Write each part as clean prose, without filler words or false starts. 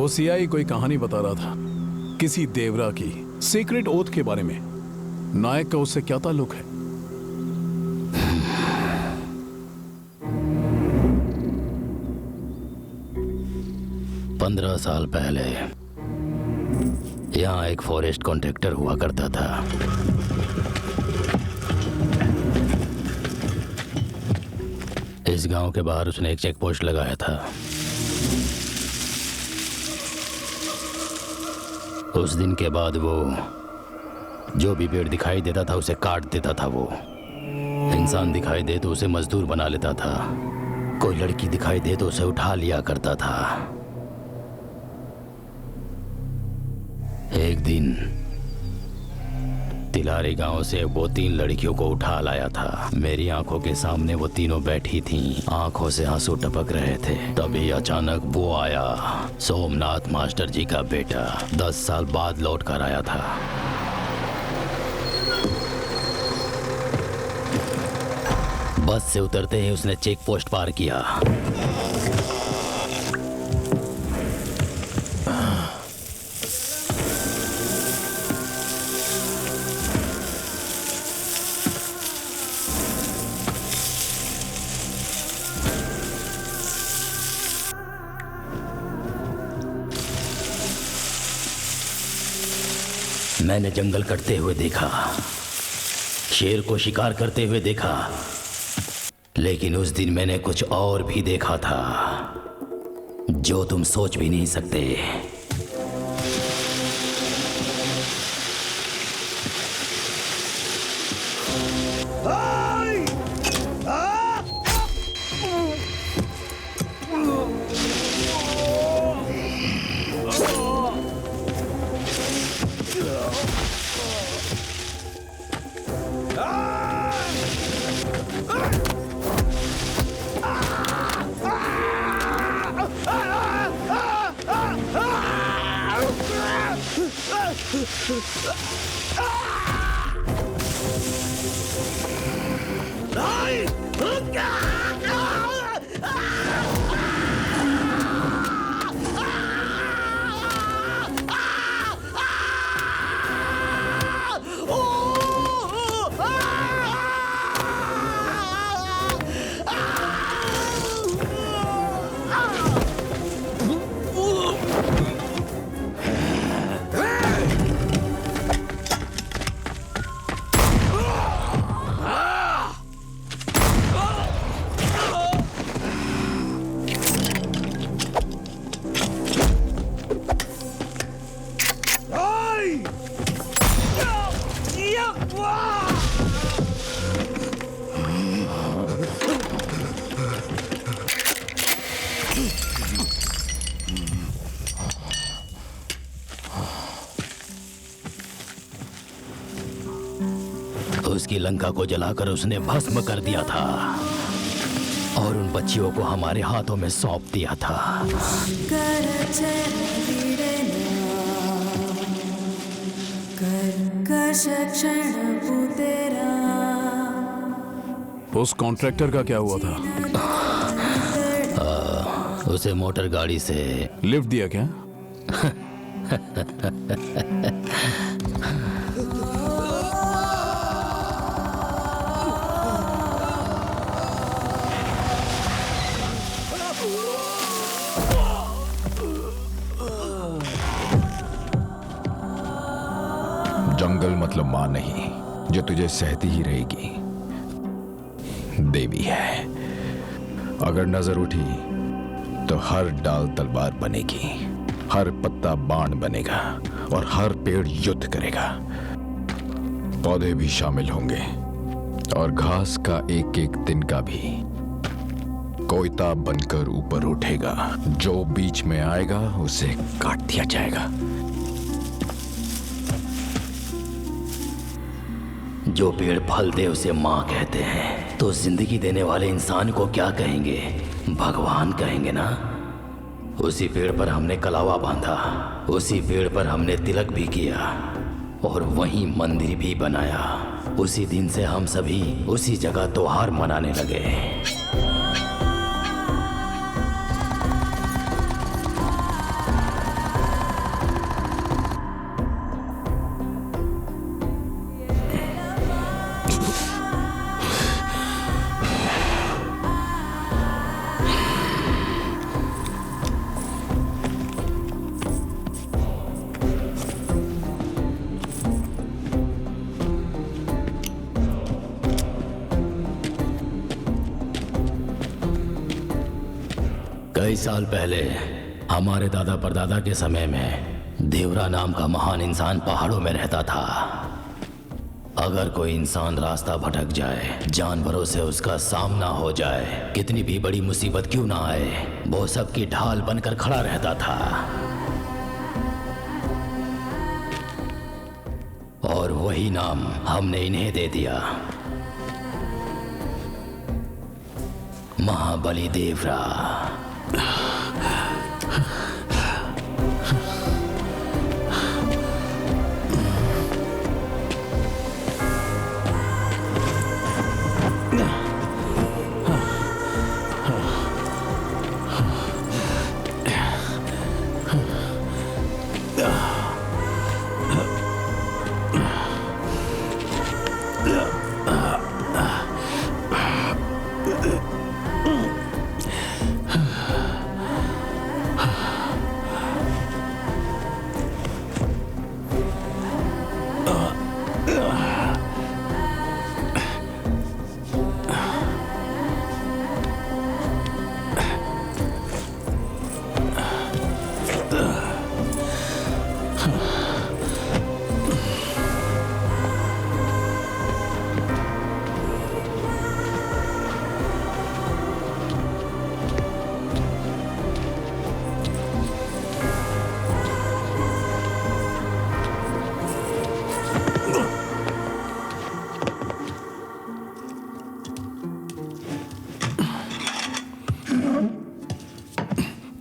वो सीआई कोई कहानी बता रहा था, किसी देवरा की सीक्रेट ओथ के बारे में। नायक का उससे क्या ताल्लुक है? पंद्रह साल पहले यहाँ एक फॉरेस्ट कॉन्ट्रैक्टर हुआ करता था। इस गांव के बाहर उसने एक चेक पोस्ट लगाया था। उस दिन के बाद वो जो भी पेड़ दिखाई देता था उसे काट देता था। वो इंसान दिखाई दे तो उसे मजदूर बना लेता था। कोई लड़की दिखाई दे तो उसे उठा लिया करता था। एक दिन तिलारी गांव से वो 3 लड़कियों को उठा लाया था। मेरी आंखों के सामने वो तीनों बैठी थीं, आंखों से आंसू टपक रहे थे। तभी अचानक वो आया, सोमनाथ मास्टर जी का बेटा। 10 साल बाद लौट कर आया था। बस से उतरते ही उसने चेक पोस्ट पार किया। मैंने जंगल कटते हुए देखा, शेर को शिकार करते हुए देखा, लेकिन उस दिन मैंने कुछ और भी देखा था जो तुम सोच भी नहीं सकते। उसकी लंका को जलाकर उसने भस्म कर दिया था और उन बच्चियों को हमारे हाथों में सौंप दिया था। उस कॉन्ट्रैक्टर का क्या हुआ था? उसे मोटर गाड़ी से लिफ्ट दिया क्या? जंगल मतलब मां नहीं जो तुझे सहती ही रहेगी, देवी है। अगर नजर उठी तो हर डाल तलवार बनेगी, हर पत्ता बाण बनेगा और हर पेड़ युद्ध करेगा। पौधे भी शामिल होंगे और घास का एक एक तिनका भी कोयता बनकर ऊपर उठेगा। जो बीच में आएगा उसे काट दिया जाएगा। जो पेड़ फल दे उसे माँ कहते हैं, तो जिंदगी देने वाले इंसान को क्या कहेंगे? भगवान कहेंगे ना। उसी पेड़ पर हमने कलावा बांधा, उसी पेड़ पर हमने तिलक भी किया और वहीं मंदिर भी बनाया। उसी दिन से हम सभी उसी जगह त्योहार मनाने लगे। कई साल पहले हमारे दादा परदादा के समय में देवरा नाम का महान इंसान पहाड़ों में रहता था। अगर कोई इंसान रास्ता भटक जाए, जानवरों से उसका सामना हो जाए, कितनी भी बड़ी मुसीबत क्यों ना आए, वो सबकी ढाल बनकर खड़ा रहता था। और वही नाम हमने इन्हें दे दिया, महाबली देवरा।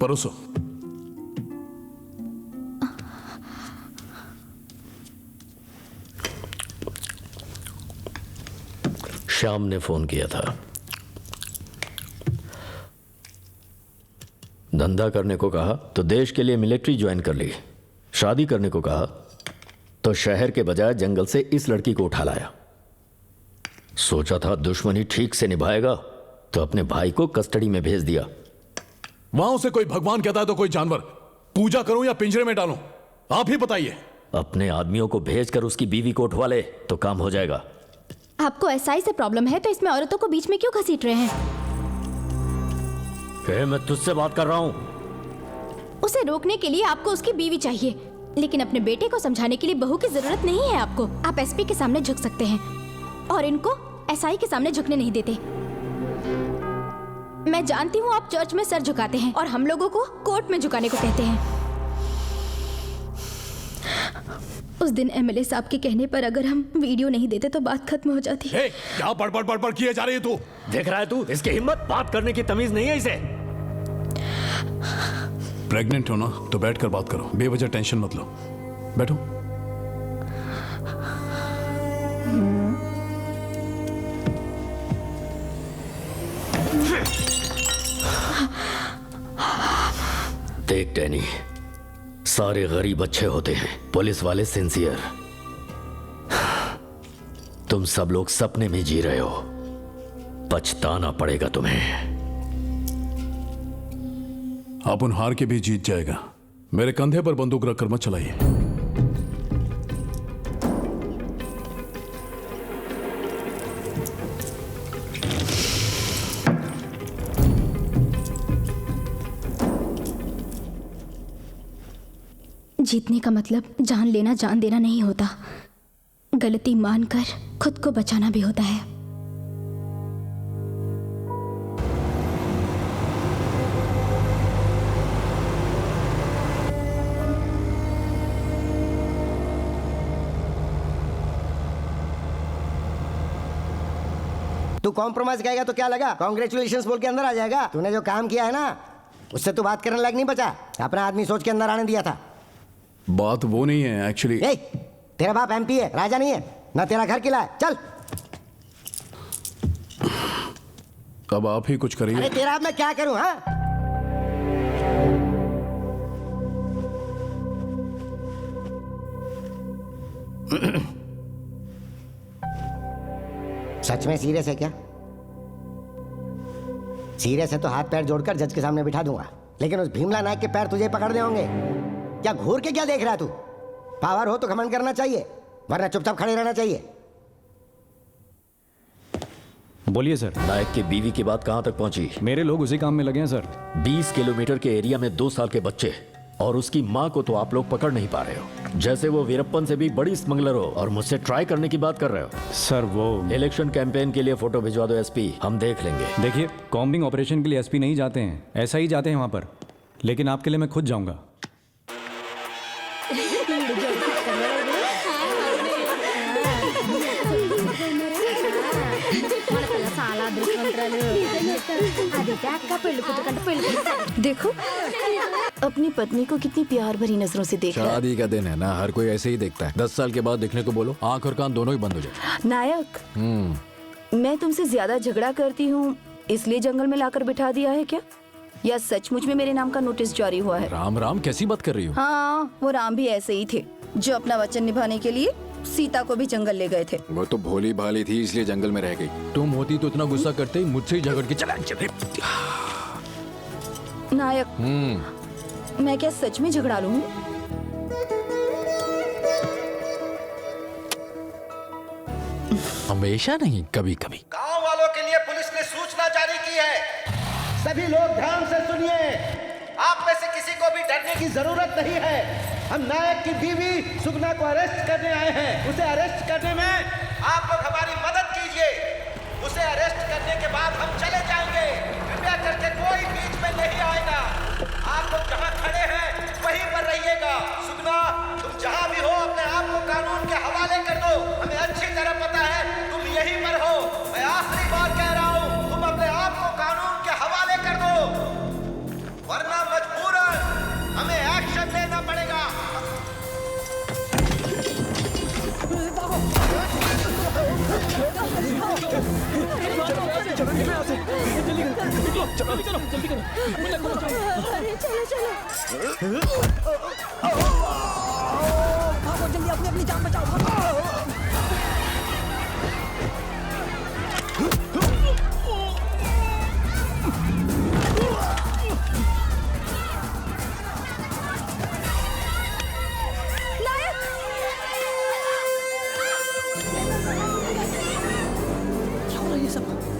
परोसो। श्याम ने फोन किया था। धंधा करने को कहा तो देश के लिए मिलिट्री ज्वाइन कर ली। शादी करने को कहा तो शहर के बजाय जंगल से इस लड़की को उठा लाया। सोचा था दुश्मनी ठीक से निभाएगा तो अपने भाई को कस्टडी में भेज दिया। वहां उसे कोई भगवान कहता है तो कोई जानवर। पूजा करूं या पिंजरे में डालूं, आप ही बताइए। अपने आदमियों को भेजकर उसकी बीवी को उठवा ले तो काम हो जाएगा। आपको एसआई से प्रॉब्लम है तो इसमें औरतों को बीच में क्यों घसीट रहे हैं? मैं तुझसे बात कर रहा हूं। उसे रोकने के लिए आपको उसकी बीवी चाहिए, लेकिन अपने बेटे को समझाने के लिए बहू की जरूरत नहीं है आपको। आप एसपी के सामने झुक सकते हैं और इनको एसआई के सामने झुकने नहीं देते। मैं जानती हूँ आप चर्च में सर झुकाते हैं और हम लोगों को कोर्ट में झुकाने को कहते हैं। उस दिन एमएलए साहब के कहने पर अगर हम वीडियो नहीं देते तो बात खत्म हो जाती। क्या बड़बड़ किए जा रही है तू? देख रहा है तू, इसकी हिम्मत, बात करने की तमीज नहीं है इसे। प्रेग्नेंट हो ना तो बैठकर बात करो, बेवजह टेंशन मत लो। बैठो। देख डैनी, सारे गरीब अच्छे होते हैं, पुलिस वाले सिंसियर। तुम सब लोग सपने में जी रहे हो, पछताना पड़ेगा तुम्हें। आप हार के भी जीत जाएगा। मेरे कंधे पर बंदूक रखकर मत चलाइए। जीतने का मतलब जान लेना जान देना नहीं होता, गलती मानकर खुद को बचाना भी होता है। तू कॉम्प्रोमाइज कहेगा तो क्या लगा, कांग्रेचुलेशंस बोल के अंदर आ जाएगा। तूने जो काम किया है ना उससे तू बात करने लायक नहीं बचा। अपना आदमी सोच के अंदर आने दिया था। बात वो नहीं है एक्चुअली। तेरा बाप एमपी है, राजा नहीं है ना, तेरा घर किला है। चल अब आप ही कुछ करिए। अरे तेरा अब मैं क्या करूं? हाँ, सच में सीरियस है क्या? सीरियस है तो हाथ पैर जोड़कर जज के सामने बिठा दूंगा, लेकिन उस भीमला नायक के पैर तुझे पकड़ने होंगे। क्या घूर के क्या देख रहा है तू? पावर हो तो घमंड करना चाहिए, वरना चुपचाप खड़े रहना चाहिए। बोलिए सर। नायक की बीवी की बात कहाँ तक पहुंची? मेरे लोग उसी काम में लगे हैं सर। 20 किलोमीटर के एरिया में 2 साल के बच्चे और उसकी माँ को तो आप लोग पकड़ नहीं पा रहे हो, जैसे वो वीरप्पन से भी बड़ी स्मगलर हो और मुझसे ट्राई करने की बात कर रहे हो। सर वो इलेक्शन कैंपेन के लिए फोटो भिजवा दो एसपी, हम देख लेंगे। देखिए, कॉम्बिंग ऑपरेशन के लिए एसपी नहीं जाते हैं, ऐसा ही जाते हैं वहाँ पर, लेकिन आपके लिए मैं खुद जाऊँगा। देखो अपनी पत्नी को कितनी प्यार भरी नजरों से देख रहा है। शादी का दिन है ना, हर कोई ऐसे ही देखता है। 10 साल के बाद देखने को बोलो, आंख और कान दोनों ही बंद हो जाए। नायक, मैं तुमसे ज्यादा झगड़ा करती हूँ इसलिए जंगल में लाकर बिठा दिया है क्या, या सचमुच में मेरे नाम का नोटिस जारी हुआ है? राम राम कैसी बात कर रही हो? हाँ, वो राम भी ऐसे ही थे जो अपना वचन निभाने के लिए सीता को भी जंगल ले गए थे। वो तो भोली भाली थी इसलिए जंगल में रह गई। तुम होती तो इतना गुस्सा करते ही मुझसे ही झगड़ के चला चले। नायक, मैं क्या सच में झगड़ा लूं? हमेशा नहीं, कभी कभी। गांव वालों के लिए पुलिस ने सूचना जारी की है, सभी लोग ध्यान से सुनिए। आप में से किसी को भी डरने की जरूरत नहीं है। हम नायक की बीवी सुगना को अरेस्ट करने आए हैं। उसे अरेस्ट करने में आप लोग हमारी मदद कीजिए। उसे अरेस्ट करने के बाद हम चले जाएंगे। कृपया करके कोई बीच में नहीं आएगा। आप लोग जहां खड़े हैं वहीं पर रहिएगा। सुगना, तुम जहां भी हो अपने आप को कानून के हवाले कर दो। हमें अच्छी तरह पता है तुम यहीं पर हो। मैं आखिरी बार कह रहा हूं, तुम अपने आप को कानून के हवाले कर दो, वरना मजबूरन हमें एक्शन लेना पड़ेगा।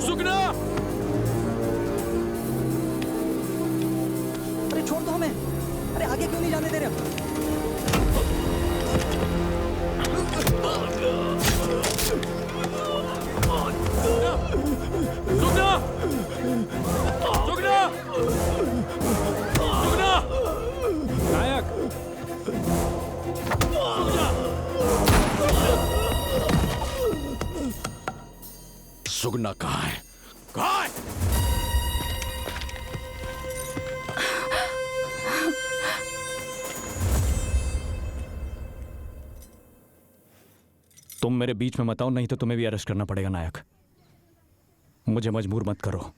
सुगना! अरे छोड़ दो हमें, अरे आगे क्यों नहीं जाने दे रहे हो? सुगना! सुगना! सुगना! नायक, सुगना कहाँ है? कहाँ है? तुम मेरे बीच में मत आओ, नहीं तो तुम्हें भी अरेस्ट करना पड़ेगा। नायक, मुझे मजबूर मत करो।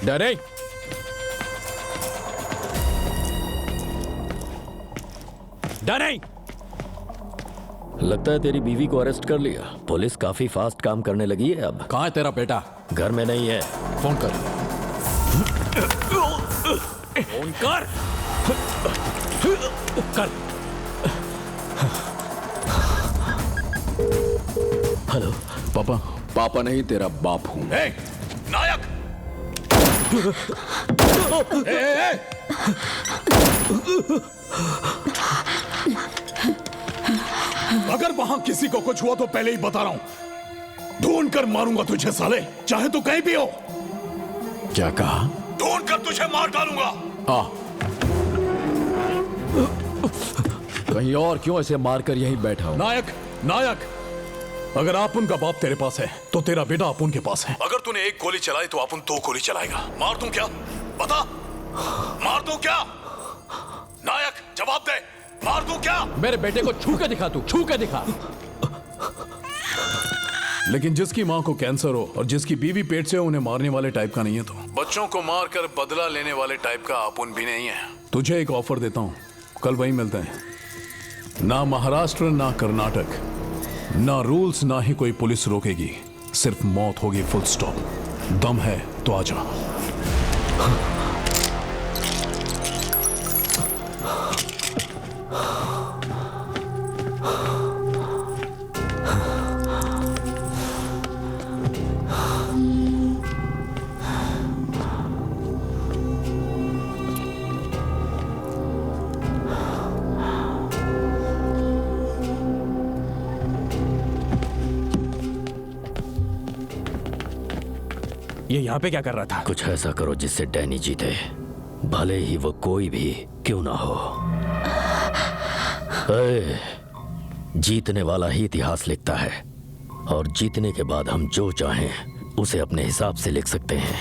डरे? डरे! लगता है तेरी बीवी को अरेस्ट कर लिया। पुलिस काफी फास्ट काम करने लगी है अब। कहाँ है तेरा बेटा? घर में नहीं है। फोन कर। फोन कर! कर! हेलो पापा? पापा नहीं, तेरा बाप हूँ। ए, नायक! अगर वहां किसी को कुछ हुआ तो पहले ही बता रहा हूं, ढूंढ कर मारूंगा तुझे साले, चाहे तो कहीं भी हो। क्या कहा? ढूंढ कर तुझे मार डालूंगा। आ, कहीं और क्यों ऐसे मारकर यहीं बैठा हो? नायक, नायक, अगर अपुन का बाप तेरे पास है तो तेरा बेटा अपुन के पास है। अगर तूने एक गोली चलाई तो अपुन 2 गोली चलाएगा। मार दूं क्या? बता, मार दूं क्या? नायक जवाब दे, मार दूं क्या? मेरे बेटे को छू के दिखा, तू छू के दिखा। लेकिन जिसकी माँ को कैंसर हो और जिसकी बीवी पेट से हो, उन्हें मारने वाले टाइप का नहीं है। तो बच्चों को मारकर बदला लेने वाले टाइप का अपुन भी नहीं है। तुझे एक ऑफर देता हूँ, कल वहीं मिलते हैं। ना महाराष्ट्र, ना कर्नाटक, ना रूल्स, ना ही कोई पुलिस रोकेगी, सिर्फ मौत होगी, फुल स्टॉप। दम है तो आजा। ये यहाँ पे क्या कर रहा था? कुछ ऐसा करो जिससे डैनी जीते, भले ही वो कोई भी क्यों ना हो। जीतने वाला ही इतिहास लिखता है, और जीतने के बाद हम जो चाहें उसे अपने हिसाब से लिख सकते हैं।